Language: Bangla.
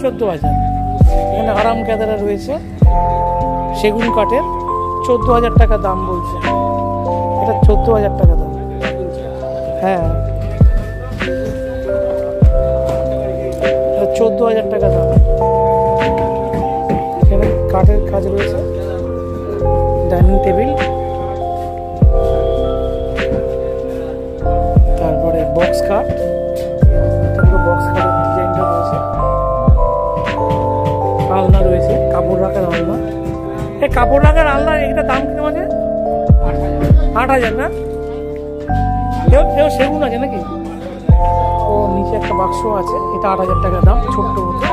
14,000। এখানে আরাম ক্যাদারা রয়েছে সেগুন কাঠের, 14,000 টাকা দাম বলছে। এটা 14,000 টাকা দাম। হ্যাঁ, 14,000 টাকা দাম। এখানে কাঠের কাজ রয়েছে, ডাইনিং টেবিল, তারপরে বক্স কাঠ, বক্স কাঠের ডিজাইনটা রয়েছে, আলনা রয়েছে, কাপড় রাখার আলনা। এই কাপড় রাখার আলনা এটা দাম কিরকম আছে? 8,000 না? এও সেগুন আছে নাকি? ও নিচে একটা বাক্স আছে, এটা 8,000 টাকা দাম, ছোট্ট মতো।